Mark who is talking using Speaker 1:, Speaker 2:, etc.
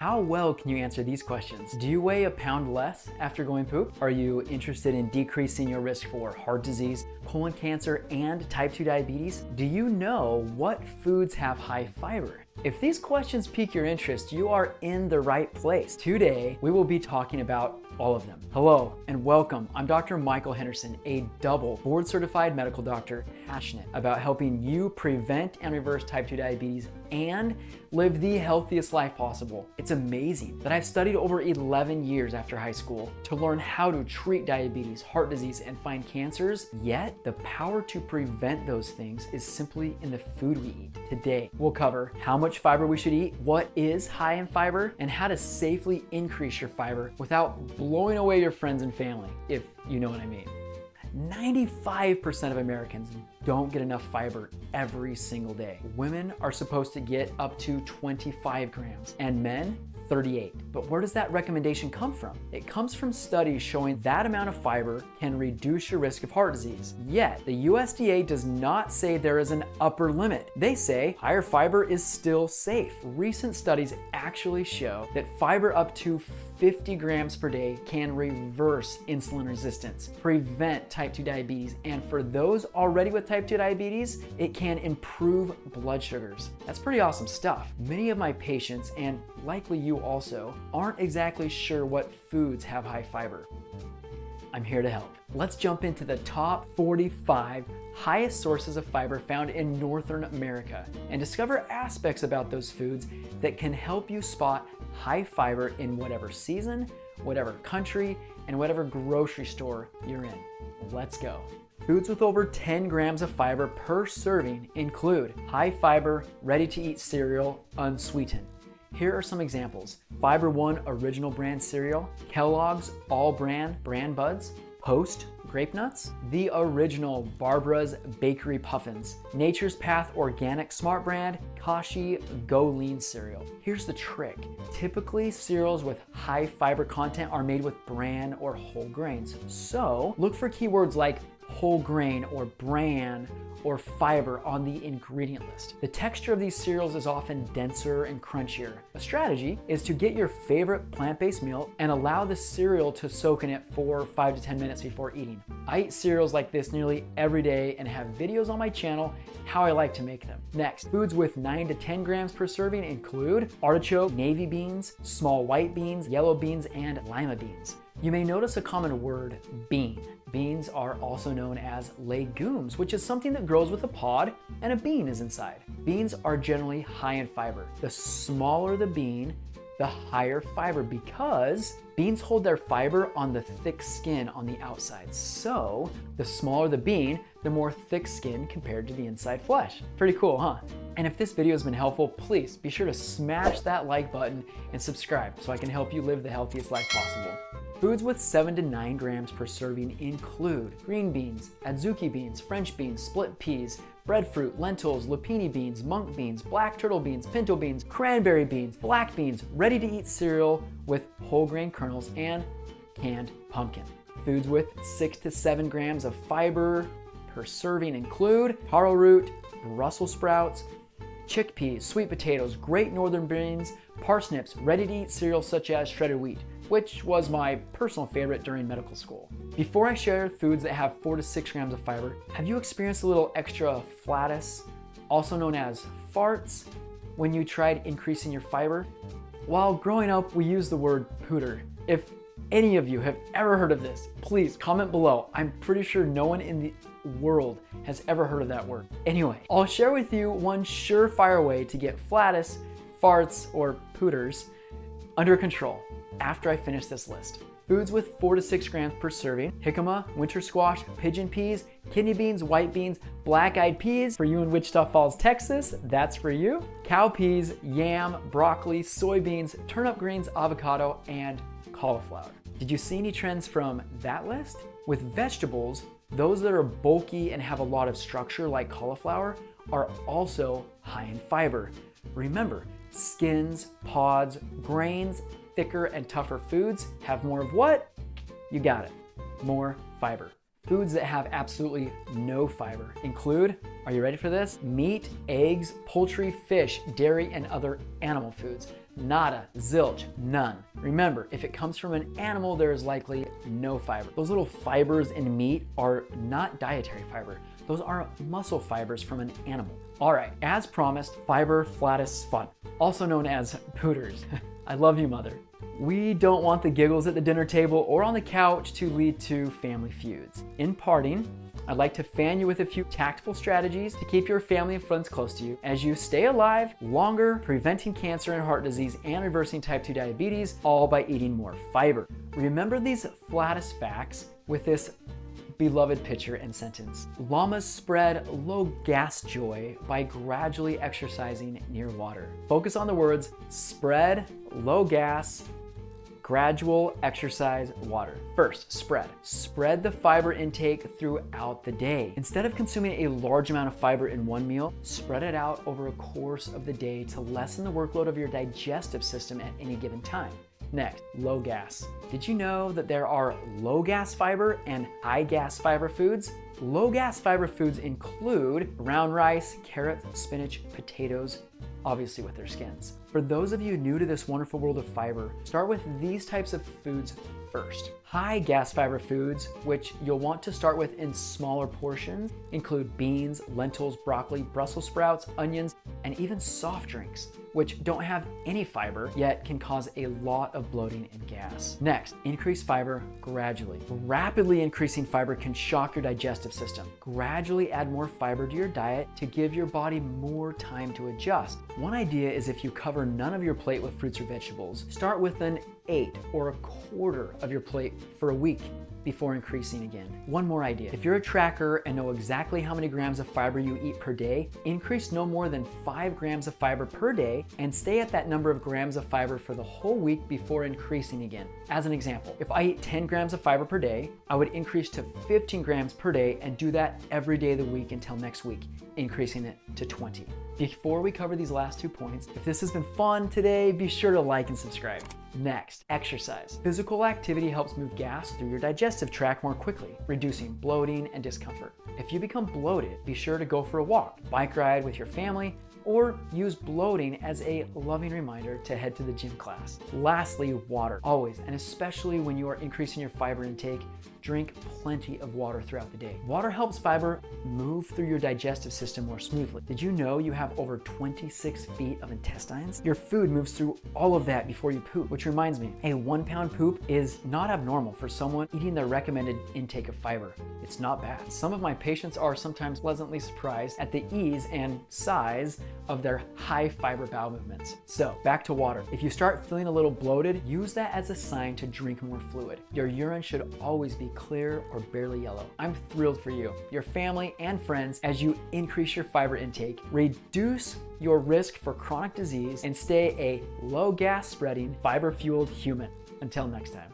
Speaker 1: How well can you answer these questions? Do you weigh a pound less after going poop? Are you interested in decreasing your risk for heart disease, colon cancer, and type 2 diabetes? Do you know what foods have high fiber? If these questions pique your interest, you are in the right place. Today, we will be talking about all of them. Hello and welcome. I'm Dr. Michael Henderson, a double board-certified medical doctor passionate about helping you prevent and reverse type 2 diabetes and live the healthiest life possible. It's amazing that I've studied over 11 years after high school to learn how to treat diabetes, heart disease, and find cancers, yet the power to prevent those things is simply in the food we eat. Today, we'll cover how much fiber we should eat, what is high in fiber, and how to safely increase your fiber without blowing away your friends and family, if you know what I mean. 95% of Americans don't get enough fiber every single day. Women are supposed to get up to 25 grams and men 38. But where does that recommendation come from? It comes from studies showing that amount of fiber can reduce your risk of heart disease. Yet, the USDA does not say there is an upper limit. They say higher fiber is still safe. Recent studies actually show that fiber up to 50 grams per day can reverse insulin resistance, prevent type 2 diabetes, and for those already with type 2 diabetes, it can improve blood sugars. That's pretty awesome stuff. Many of my patients, and likely you also, aren't exactly sure what foods have high fiber. I'm here to help. Let's jump into the top 45 highest sources of fiber found in Northern America and discover aspects about those foods that can help you spot high fiber in whatever season, whatever country, and whatever grocery store you're in. Let's go. Foods with over 10 grams of fiber per serving include high fiber, ready-to-eat cereal, unsweetened. Here are some examples. Fiber One Original Brand Cereal, Kellogg's All Brand Buds, Post Grape Nuts, the original Barbara's Bakery Puffins, Nature's Path Organic Smart Brand, Kashi Go Lean Cereal. Here's the trick. Typically, cereals with high fiber content are made with bran or whole grains. So look for keywords like whole grain or bran or fiber on the ingredient list. The texture of these cereals is often denser and crunchier. A strategy is to get your favorite plant-based meal and allow the cereal to soak in it for 5 to 10 minutes before eating. I eat cereals like this nearly every day and have videos on my channel how I like to make them. Next, foods with 9 to 10 grams per serving include artichoke, navy beans, small white beans, yellow beans, and lima beans. You may notice a common word, bean. Beans are also known as legumes, which is something that grows with a pod and a bean is inside. Beans are generally high in fiber. The smaller the bean, the higher fiber, because beans hold their fiber on the thick skin on the outside. So the smaller the bean, the more thick skin compared to the inside flesh. Pretty cool, huh? And if this video has been helpful, please be sure to smash that like button and subscribe so I can help you live the healthiest life possible. Foods with 7 to 9 grams per serving include green beans, adzuki beans, French beans, split peas, breadfruit, lentils, lupini beans, monk beans, black turtle beans, pinto beans, cranberry beans, black beans, ready-to-eat cereal with whole grain kernels, and canned pumpkin. Foods with 6 to 7 grams of fiber per serving include taro root, Brussels sprouts, chickpeas, sweet potatoes, great northern beans, parsnips, ready-to-eat cereals such as shredded wheat, which was my personal favorite during medical school. Before I share foods that have 4 to 6 grams of fiber, have you experienced a little extra flatus, also known as farts, when you tried increasing your fiber? While growing up, we used the word pooter. If any of you have ever heard of this, please comment below. I'm pretty sure no one in the world has ever heard of that word. Anyway, I'll share with you one surefire way to get flatus, farts, or pooters under control after I finish this list. Foods with 4 to 6 grams per serving: jicama, winter squash, pigeon peas, kidney beans, white beans, black-eyed peas. For you in Wichita Falls, Texas, that's for you. Cowpeas, yam, broccoli, soybeans, turnip greens, avocado, and cauliflower. Did you see any trends from that list? With vegetables, those that are bulky and have a lot of structure like cauliflower are also high in fiber. Remember, skins, pods, grains, thicker and tougher foods have more of what? You got it, more fiber. Foods that have absolutely no fiber include, are you ready for this? Meat, eggs, poultry, fish, dairy, and other animal foods. Nada, zilch, none. Remember, if it comes from an animal, there is likely no fiber. Those little fibers in meat are not dietary fiber. Those are muscle fibers from an animal. All right, as promised, fiber flatus fun, also known as pooters. I love you, mother. We don't want the giggles at the dinner table or on the couch to lead to family feuds. In parting, I'd like to fan you with a few tactful strategies to keep your family and friends close to you as you stay alive longer, preventing cancer and heart disease and reversing type 2 diabetes, all by eating more fiber. Remember these flatus facts with this beloved picture and sentence. Llamas spread low gas joy by gradually exercising near water. Focus on the words spread, low gas, gradual exercise, water. First, spread. Spread the fiber intake throughout the day. Instead of consuming a large amount of fiber in one meal, spread it out over a course of the day to lessen the workload of your digestive system at any given time. Next, low gas. Did you know that there are low gas fiber and high gas fiber foods? Low gas fiber foods include brown rice, carrots, spinach, potatoes, obviously with their skins. For those of you new to this wonderful world of fiber, start with these types of foods first. High gas fiber foods, which you'll want to start with in smaller portions, include beans, lentils, broccoli, Brussels sprouts, onions, and even soft drinks, which don't have any fiber, yet can cause a lot of bloating and gas. Next, increase fiber gradually. Rapidly increasing fiber can shock your digestive system. Gradually add more fiber to your diet to give your body more time to adjust. One idea is if you cover none of your plate with fruits or vegetables, start with an 1/8 or 1/4 of your plate for a week before increasing again. One more idea. If you're a tracker and know exactly how many grams of fiber you eat per day, increase no more than 5 grams of fiber per day and stay at that number of grams of fiber for the whole week before increasing again. As an example, if I eat 10 grams of fiber per day, I would increase to 15 grams per day and do that every day of the week until next week, increasing it to 20. Before we cover these last 2 points, if this has been fun today, be sure to like and subscribe. Next, exercise. Physical activity helps move gas through your digestive tract more quickly, reducing bloating and discomfort. If you become bloated, be sure to go for a walk, bike ride with your family, or use bloating as a loving reminder to head to the gym class. Lastly, water. Always, and especially when you are increasing your fiber intake, drink plenty of water throughout the day. Water helps fiber move through your digestive system more smoothly. Did you know you have over 26 feet of intestines? Your food moves through all of that before you poop, which reminds me, a 1-pound poop is not abnormal for someone eating their recommended intake of fiber. It's not bad. Some of my patients are sometimes pleasantly surprised at the ease and size of their high fiber bowel movements. So back to water. If you start feeling a little bloated, use that as a sign to drink more fluid. Your urine should always be clear or barely yellow. I'm thrilled for you, your family, and friends as you increase your fiber intake, reduce your risk for chronic disease, and stay a low gas spreading, fiber fueled human. Until next time.